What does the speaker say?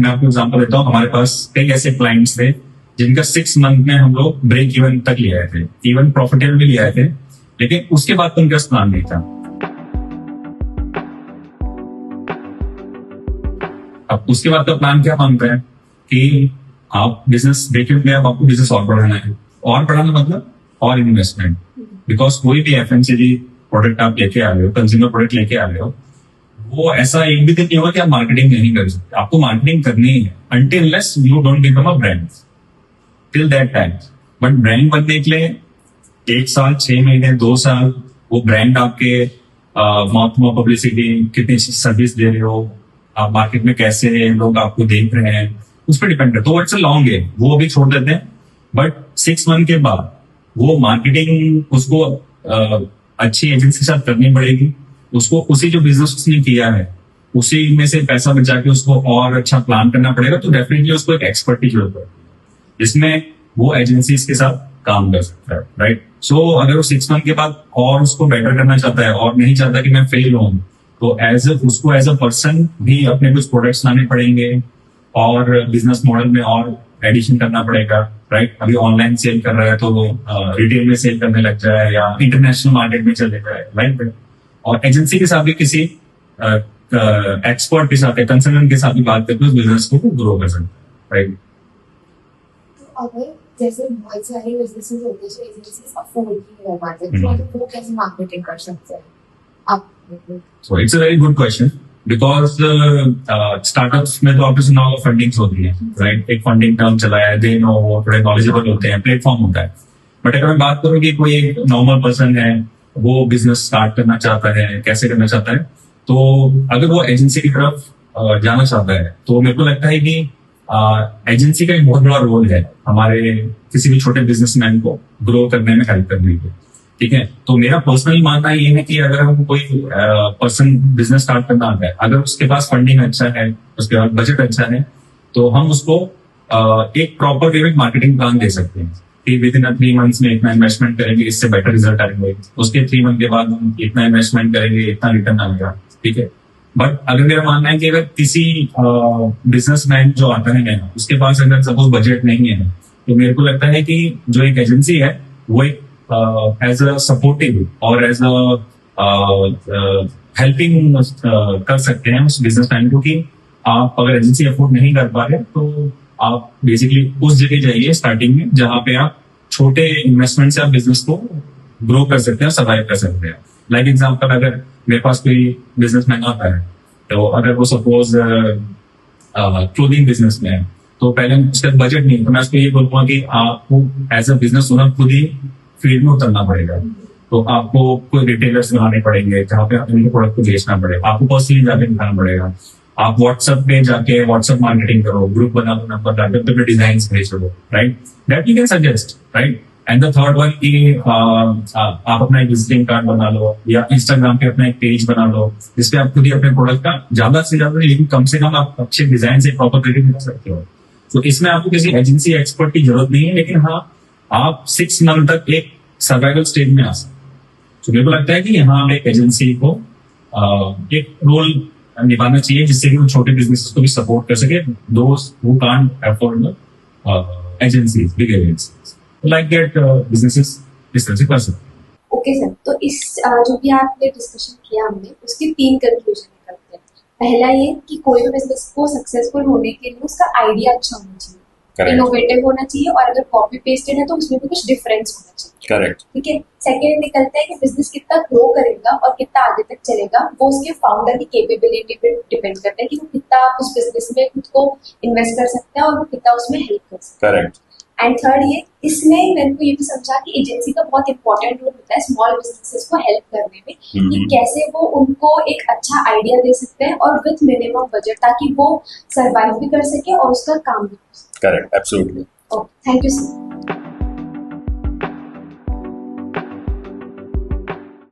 मैं आपको एग्जांपल देता हूँ, हमारे पास कई ऐसे क्लाइंट्स थे जिनका 6 मंथ में हम लोग ब्रेक इवन तक ले आए थे, इवन प्रॉफिटेबल भी ले आए थे, लेकिन उसके बाद तो उनका प्लान नहीं था। अब उसके बाद का प्लान क्या मानते हैं कि आप बिजनेस ब्रेक इवन में, अब आपको बिजनेस और बढ़ाना है, और बढ़ाना मतलब और इन्वेस्टमेंट, बिकॉज कोई भी एफएमसीजी प्रोडक्ट आप लेके आ रहे हो, कंज्यूमर प्रोडक्ट लेके आ रहे हो, वो ऐसा एक भी दिन नहीं होगा कि आप मार्केटिंग नहीं कर सकते। आपको मार्केटिंग करनी ही है until unless you don't become a brand till that time। But brand बनने के लिए 1 साल, 6 महीने, 2 साल, वो ब्रांड आपके माउथ में पब्लिसिटी, कितनी सर्विस दे रहे हो आप, मार्केट में कैसे लोग आपको देख रहे हैं, उस पर डिपेंड करता है। तो इट्स अ लॉन्ग गेम, वो अभी छोड़ देते हैं। बट 6 मंथ के बाद वो मार्केटिंग उसको अच्छी एजेंसी के साथ करनी पड़ेगी, उसको उसी जो बिजनेस उसने किया है उसी में से पैसा बचा के उसको और अच्छा प्लान करना पड़ेगा। तो डेफिनेटली उसको एक एक्सपर्ट की जरूरत पड़ेगी जिसमें वो एजेंसीज के साथ काम कर सकता है, राइट। सो अगर वो 6 मंथ के बाद और उसको बेटर करना चाहता है और नहीं चाहता कि मैं फेल हूं, तो उसको एज अ पर्सन भी अपने कुछ प्रोडक्ट्स लाने पड़ेंगे और बिजनेस मॉडल में और एडिशन करना पड़ेगा, राइट। अभी ऑनलाइन सेल कर रहा है तो वो रिटेल में सेल करने लग जाए या इंटरनेशनल मार्केट में चले जाए, राइट। और एजेंसी के साथ भी किसी एक्सपर्ट के साथ, कंसल्टेंट के साथ भी बात करके उस बिजनेस को ग्रो कर सकते हैं, राइट। तो अगर जैसे बहुत सारे बिजनेसेस होते हैं जो एजेंसीज अफोर्ड नहीं कर पाते, तो वो कैसे मार्केटिंग कर सकते हैं आप? So it's a very good question, because startups में तो आपने सुना होगा फंडिंग्स होती है, राइट। एक फंडिंग टर्म चला है, दे नो, वो थोड़े नॉलेजेबल होते हैं, प्लेटफॉर्म होता है। बट अगर मैं बात करूँ कि कोई एक नॉर्मल पर्सन है, वो बिजनेस स्टार्ट करना चाहता है, कैसे करना चाहता है, तो अगर वो एजेंसी की तरफ जाना चाहता है, तो मेरे को लगता है कि एजेंसी का एक बहुत बड़ा रोल है हमारे किसी भी छोटे बिजनेसमैन को ग्रो करने में हेल्प करने के, ठीक है। तो मेरा पर्सनल मानना ये है कि अगर हम कोई पर्सन बिजनेस स्टार्ट करना आता है, अगर उसके पास फंडिंग अच्छा है, उसके पास बजट अच्छा है, तो हम उसको एक प्रॉपर वे में मार्केटिंग प्लान दे सकते हैं कि विद इन 3 मंथ्स में इतना इन्वेस्टमेंट करेंगे, इससे बेटर रिजल्ट आएंगे, उसके 3 मंथ के बाद हम इतना इन्वेस्टमेंट करेंगे, इतना रिटर्न आएगा, ठीक है। बट अगर मेरा मानना है कि अगर किसी बिजनेसमैन जो आता है उसके पास अगर सपोज बजट नहीं है, तो मेरे को लगता है कि जो एक एजेंसी है वो एक एज अ सपोर्टिव और एज अ हेल्पिंग कर सकते हैं उस बिजनेसमैन को, कि आप अगर एजेंसी अफोर्ड नहीं कर पा रहे तो आप बेसिकली उस जगह जाइए स्टार्टिंग में जहां पे आप छोटे इन्वेस्टमेंट से आप बिजनेस को ग्रो कर सकते हैं, सर्वाइव कर सकते हैं। लाइक एग्जांपल, अगर मेरे पास कोई बिजनेसमैन आता है, तो अगर वो सपोज क्लोथिंग बिजनेस में है, तो पहले उसका बजट नहीं, तो मैं उसको ये बोलूंगा कि आपको एज अ बिजनेस ओनर खुद ही फील्ड में उतरना पड़ेगा। तो आपको कोई रिटेलर्स बनाने पड़ेंगे जहाँ पे उनके प्रोडक्ट को बेचना पड़ेगा, आपको पर्सनली जाके दिखाना पड़ेगा। आप व्हाट्सएप पे जाके व्हाट्सएप मार्केटिंग करो, ग्रुप बना लो, नंबर डालो, तो डिजाइन भेजो, right. That you can suggest, right. And the third one की आप अपना एक विजिटिंग कार्ड बना लो या इंस्टाग्राम पे अपना एक पेज बना लो जिसपे आप खुद ही अपने प्रोडक्ट का ज्यादा से ज्यादा, लेकिन कम से कम आप अच्छे डिजाइन से प्रॉपर क्रिएटिव कर सकते हो। तो इसमें आपको किसी एजेंसी एक्सपर्ट की जरूरत नहीं है, लेकिन हाँ, आप 6 मंथ तक एक सर्वाइवल स्टेज में आ सकते हैं। तो मेरे को लगता है कि यहाँ एक एजेंसी को एक रोल निभाना चाहिए जिससे कि वो छोटे बिजनेसेस को भी सपोर्ट कर सके, दोस्त who can't afford agencies, big agencies, like that businesses इस तरह से कर सकते हैं। ओके सर, तो इस जो भी आपने डिस्कशन किया हमने, उसकी 3 कंक्लूजन निकलते हैं। पहला ये कि कोई भी बिजनेस को सक्सेसफुल होने के लिए उसका आइडिया अच्छा होना चाहिए, इनोवेटिव होना चाहिए, और अगर कॉपी पेस्टेड है तो उसमें भी कुछ डिफरेंस होना चाहिए, करेक्ट, ठीक है। सेकेंड निकलता है कि बिजनेस कितना ग्रो करेगा और कितना आगे तक चलेगा, वो उसके फाउंडर की कैपेबिलिटी पे डिपेंड करता है कि वो कितना उस बिजनेस में खुद को इन्वेस्ट कर सकता है और वो कितना उसमें हेल्प कर सकता है, करेक्ट। एंड थर्ड ये, इसमें मैंने को ये भी समझा कि एजेंसी का बहुत इंपॉर्टेंट रोल होता है स्मॉल बिजनेसेस को हेल्प करने में, कि कैसे वो उनको एक अच्छा आइडिया दे सकते हैं और विथ मिनिमम बजट, ताकि वो सर्वाइव भी कर सके और उसका काम भी कर सके। Correct, absolutely. Okay, thank you sir.